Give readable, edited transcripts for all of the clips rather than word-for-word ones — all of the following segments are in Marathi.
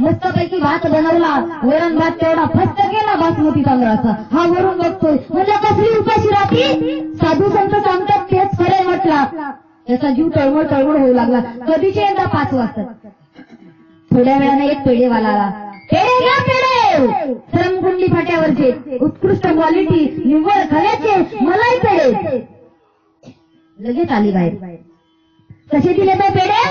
मस्तपैकी भात बनवला, वरण भात तेवढा फस्त केला बासमती तांदळाचा. हा वरून बघतोय, म्हणजे कसली उपाशी राहती. साधू संत सांगतात तेच खरे म्हटला. त्याचा जीव तळमळ तळमळ होऊ लागला. कधीचे एकदा 5 वाजता. थोड्या वेळाने एक पेढेवाला आला. पेढे घ्या पेढे, सरमकुंडली फाट्यावरचे उत्कृष्ट क्वालिटी, निव्वळ खव्याचे मलाई पेढे. लगेच आली बाहेर. कसे दिले ते पेढे?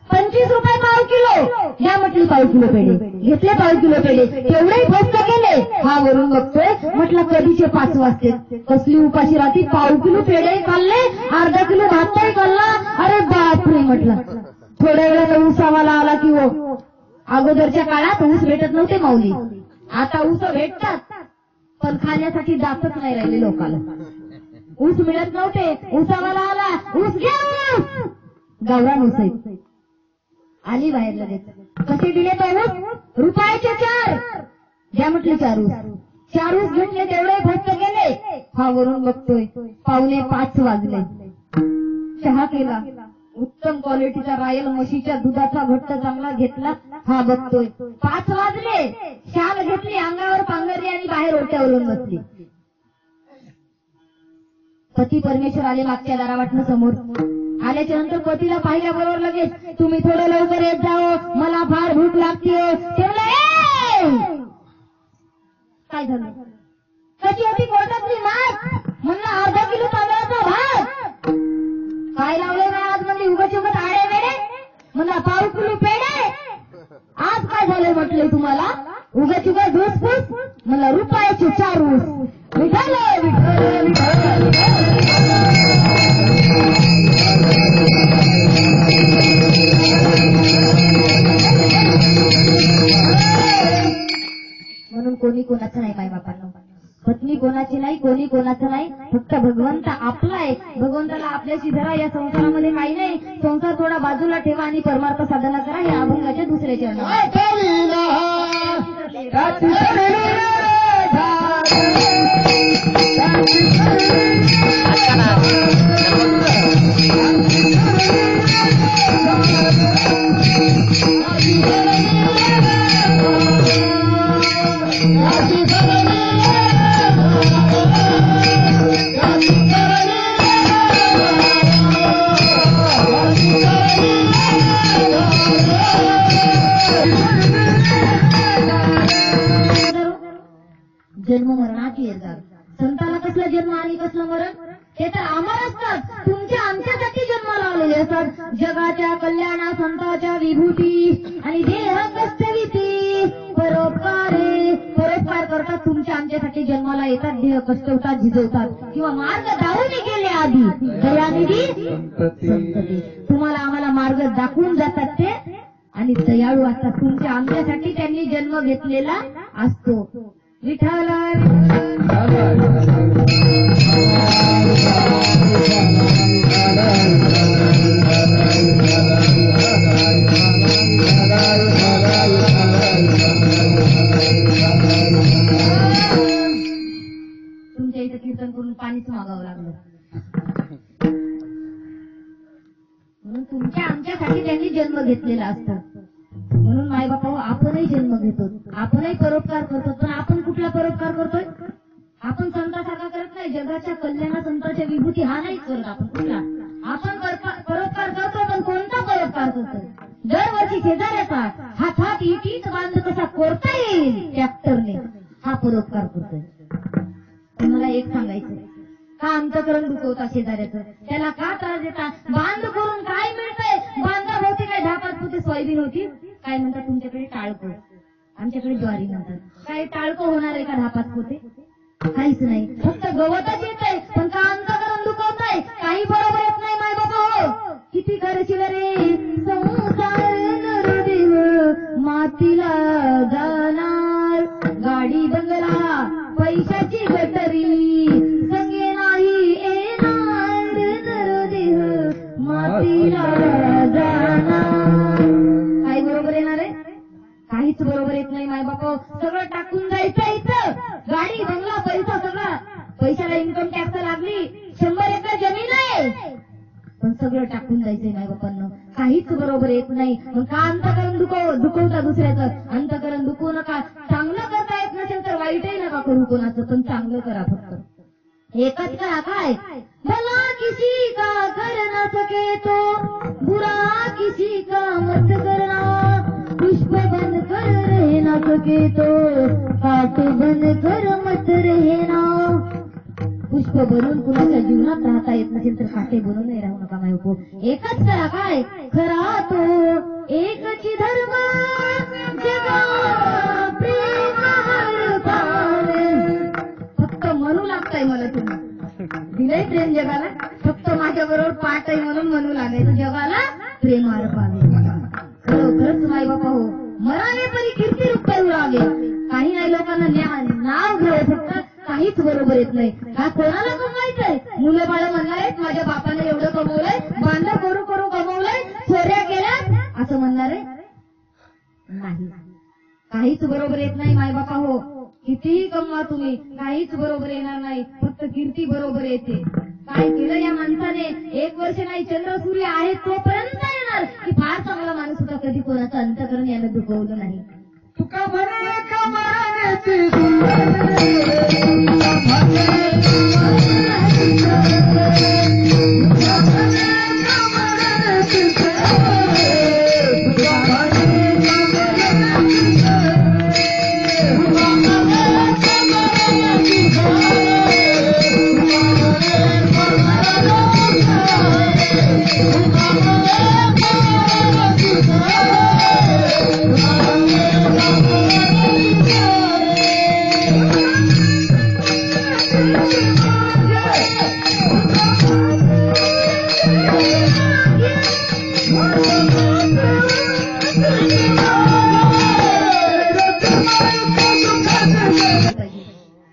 25 रुपये पाव किलो. या म्हटली पाव किलो पेढे. घेतले पाव किलो पेढे, तेवढे फस्त केले. हा वरून बघतोय, म्हटलं कधीचे 5 वाजते. कसली उपाशी राहती. पाव किलो पेढे खाल्ले, अर्धा किलो भातही खाल्ला. अरे बापरे म्हटलं. थोड्या वेळात ऊसावाला आला की हो. अगोदरच्या काळात ऊस भेटत नव्हते माऊली, आता ऊस भेटतात, पण खाण्यासाठी जातच नाही राहिले लोकांना. ऊस मिळत नव्हते. ऊसावाला आला, ऊस घ्या ऊस. गावरान ऊस आहे. आली बाहेर लगेच. कसे दिले तो ऊस? रुपयाचे 4. द्या म्हटले 4 ऊस. 4 ऊस घेतले, तेवढे फक्त गेले. हा वरून बघतोय, 4:45 वाजले. चहा केला, उत्तम क्वालिटीचा रायल म्हशीच्या दुधाचा घट्ट चांगला घेतला. हा बघतोय 5 वाजले. शाल घेतली, अंगावर पांघरली आणि बाहेर ओट्यावरून बसली. पती परमेश्वर आले मागच्या दारावाटनं समोर. आल्याच्या नंतर पतीला पाहिल्याबरोबर लगेच, तुम्ही थोडं लवकर येत जाओ, मला फार भूक लागते. काय झालं? कशी होती कोर्टातली मात? म्हणलं अर्धा किलो तांदळाचा भात. काय लावले नाही आज? म्हणजे उगाच उगाच आडे वेडे. म्हणला पाव किलो पेढे. आज काय झालंय म्हटलंय तुम्हाला? उगाच उगाच धुसफूस. म्हणला रुपयाचे 4 ऊस. विठ्ठल विठ्ठल विठ्ठल. म्हणून कोणी कोणाचं नाही, मायबापांना. पत्नी कोणाची नाही, कोणी कोणाचं नाही, फक्त भगवंत आपला आहे. भगवंताला आपल्याशी धरा. या संसारामध्ये काही नाही. संसार थोडा बाजूला ठेवा आणि परमार्थ साधना करा. हे अभंगाच्या दुसरे चरण. जन्म मरणाची येतात. संतांना कसला जन्म आणि कसलं मरण? ते तर अमर असतात. तुमच्या आमच्यासाठी जन्माला आलेले असतात. जगाच्या कल्याणा संतांच्या विभूती आणि देह कष्टविती परोपकारे. परोपकार करतात, तुमच्या आमच्यासाठी जन्माला येतात. देह कष्टवतात, झिजवतात किंवा मार्ग दाखवून गेले आधी. दयानिधी संतती. तुम्हाला आम्हाला मार्ग दाखवून जातात ते आणि दयाळू असतात. तुमच्या आमच्यासाठी त्यांनी जन्म घेतलेला असतो. विठ्ठल तुमच्या इथं कीर्तन करून पाणीच मागावं लागलं. म्हणून तुमच्या आमच्यासाठी त्यांनी जन्म घेतलेला असतो. म्हणून मायबापा आपणही जन्म घेतो, आपणही परोपकार करतो. पण आपण कुठला परोपकार करतोय? आपण संतांसारखा करत नाही. जगाच्या कल्याणा संतांच्या विभूती हा नाही करत आपण. कुठला? आपण परोपकार करतो, पण कोणता परोपकार करतोय? दरवर्षी शेजाऱ्याचा हातात इटीच बांध कसा कोरता येईल ट्रॅक्टरने, हा परोपकार करतोय. मला एक सांगायचं, का अंतकरण दुखवता शेजाऱ्याचं? त्याला का त्रास देता? बांध करून काय मिळतंय? बांधाभोवती काय 10-5 फुटे सोयाबीन होती? काय म्हणतात तुमच्याकडे? टाळकं. आमच्याकडे ज्वारी म्हणतात. काय टाळकं होणार आहे का 10-5 फुटे? काहीच नाही, फक्त गवतच येत आहे. पण का अंतकरण दुखवताय? काही बरोबर येत नाही माय बाबा. हो किती करशील रे संसार नरदेव मातीला जाणार. गाडी बंगला पैशाची गटरी संगे नाही येणार. नरदेव मातीला जाणार. काही बरोबर येणार आहे? काहीच बरोबर येत नाही माय बापा. सगळं टाकून जायचं इथं. गाडी बंगला पैसा सगळा. पैशाला इन्कम टॅक्स लागली. 100 एकर जमीन आहे. पण सगळं टाकून जायचंय माय बापांना, काहीच बरोबर येत नाही. मग का अंतकरण दुखवता दुसऱ्याचं? अंतकरण दुखवू नका. चांगलं करता येत नसेल तर वाईटही नका करू कोणाचं, पण चांगलं करा फक्त. एकच करा. काय? भला किसी का कर न सके तो बुरा किसी का मत करना, पुष्प बन कर रह न सके तो काट बन कर मत रहना. पुष्प बनून कुणाच्या जीवनात राहता येत नसेल तर काटे बनूनही राहू नका मायको. एकच करा. काय? खरा तो एकची धर्म जगा प्रेम हर पावे. फक्त म्हणू लागताय मला तुम्ही, दिलंय प्रेम जगाला, फक्त माझ्या बरोबर पाठ आहे म्हणून म्हणू लागायचं जगाला प्रेम हर पावे. खरोखरच माय बापा हो, मरावे परी कीर्ती रुपये उरावे. काही नाही लोकांना नाव घ्यावं, फक्त काहीच बरोबर येत नाही. का कोणाला कमवायचंय? मुलं बाळ म्हणणार आहेत माझ्या बापाने एवढं कमवलंय, बांधा करू करू कमवलंय, चोऱ्या केल्या असं म्हणणार आहे? नाही, काहीच बरोबर येत नाही माय बापा हो. कितीही कमवा तुम्ही, काहीच बरोबर येणार नाही, फक्त कीर्ती बरोबर येते. काय केलं या माणसाने? 1 वर्ष नाही, चंद्र सूर्य आहे तोपर्यंत येणार की फार चांगला माणूस होता, कधी कोणाचं अंतकरण यानं दुखवलं नाही. तुका म्हणे कमाण्याची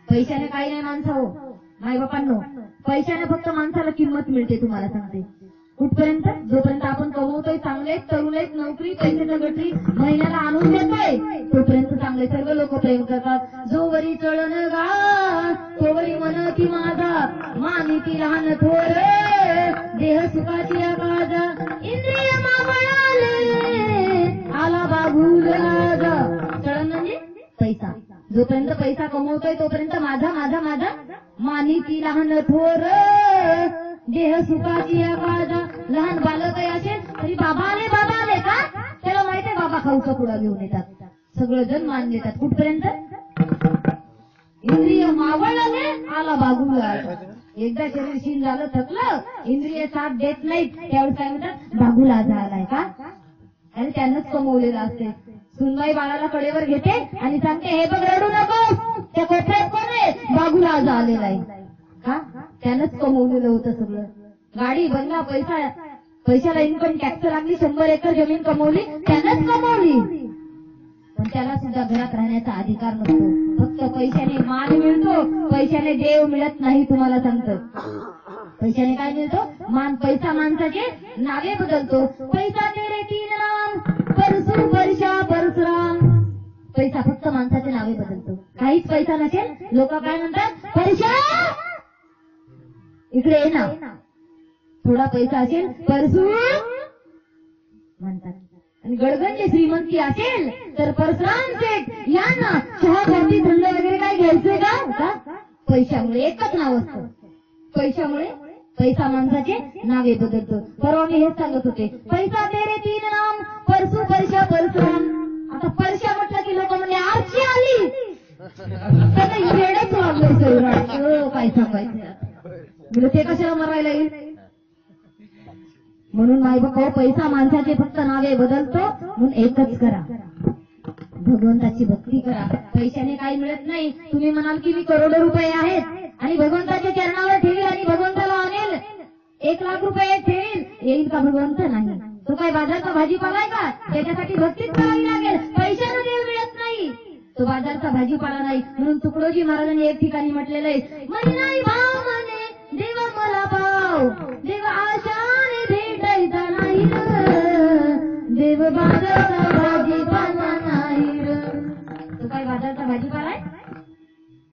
पैशाने काही नाही माणसं हो मायबापांनो. पैशाने फक्त माणसाला किंमत मिळते. तुम्हाला सांगते कुठपर्यंत? जोपर्यंत आपण कमवतोय, चांगले तरुण आहेत, नोकरी पैशाच्या गटरी महिन्याला आणून देतोय, तोपर्यंत चांगले सर्व लोक प्रेम करतात. जोवरी चळण गा तोवरी मन की माझा, मानिती लहान थोर देह सुखाची आकाजा, इंद्रिय मावळाले आला बाबूल राजा. चळण म्हणजे पैसा. जोपर्यंत पैसा कमवतोय तोपर्यंत माझा माझा माझा, मानिती लहान थोर देह सुखाची आकाजा. लहान बालक असेल तरी बाबा आले का? त्याला माहितीये बाबा खाऊचा पुडा घेऊन येतात, सगळं जण मान देतात. कुठपर्यंत? इंद्रिय मावळले आला बागूला. एकदा शरीर शीन झालं, थकलं, इंद्रिय साथ देत नाहीत, त्यावेळेस काय म्हणतात? बागूला झालाय का? आणि त्यानंच कमवलेलं असते. सुनबाई बाळाला कडेवर घेते आणि सांगते, हे बघ रडू नको, त्या कोपऱ्यात कोण आहे? बागूला आज आलेला आहे का? त्यानंच कमवलेलं होतं सगळं. गाडी, बंगला, पैशाला इन्कम टॅक्स लागली, 100 एकर जमीन कमवली, त्यानंच कमवली. पण त्याला सुद्धा घरात राहण्याचा अधिकार नसतो. फक्त पैशाने मान मिळतो, पैशाने देव मिळत नाही. तुम्हाला सांगतो, पैशाने काय मिळतो? मान. पैसा माणसाचे नावे बदलतो. पैसा तेरे 3 नाम, परसू परशा परशुराम. पैसा फक्त माणसाचे नावे बदलतो. काहीच पैसा नसेल, लोक काय म्हणतात? परशा इकडे ये ना. थोडा पैसा असेल, परसू म्हणतात. आणि गडगंज श्रीमंती असेल तर परशुराम सेठ या ना, चहा कॉफी थंड वगैरे काय घ्यायचंय का? पैशामुळे एकच नाव असतं. पैशामुळे पैसा माणसाचे नावे बदलतो. परवा मी हेच सांगत होते, पैसा तेरे 3 नाम, परसू परशा परशुराम. आता परशा म्हटलं की लोक म्हणजे आरची आली, त्याला येडच वागलं सैराट. काय सांगायचं? ते कशाला मरायला येईल? म्हणून मायबाप, पैसा माणसाचे फक्त नावे बदलतो. म्हणून एकच करा, भगवंताची भक्ती करा. पैशाने काही मिळत नाही. तुम्ही म्हणाल की मी करोडो रुपये आहेत आणि भगवंताच्या चरणावर ठेवील आणि भगवंताला आणेल, 1 लाख रुपये ठेवील, येईल का भगवंत? नाही. तो काय बाजारचा भाजीपाला आहे का? त्याच्यासाठी भक्तीच करावी लागेल. पैशाने देव मिळत नाही, तो बाजारचा भाजीपाला नाही. म्हणून तुकडोजी महाराजांनी एक ठिकाणी म्हटलेलं आहे, मनी नाही भाव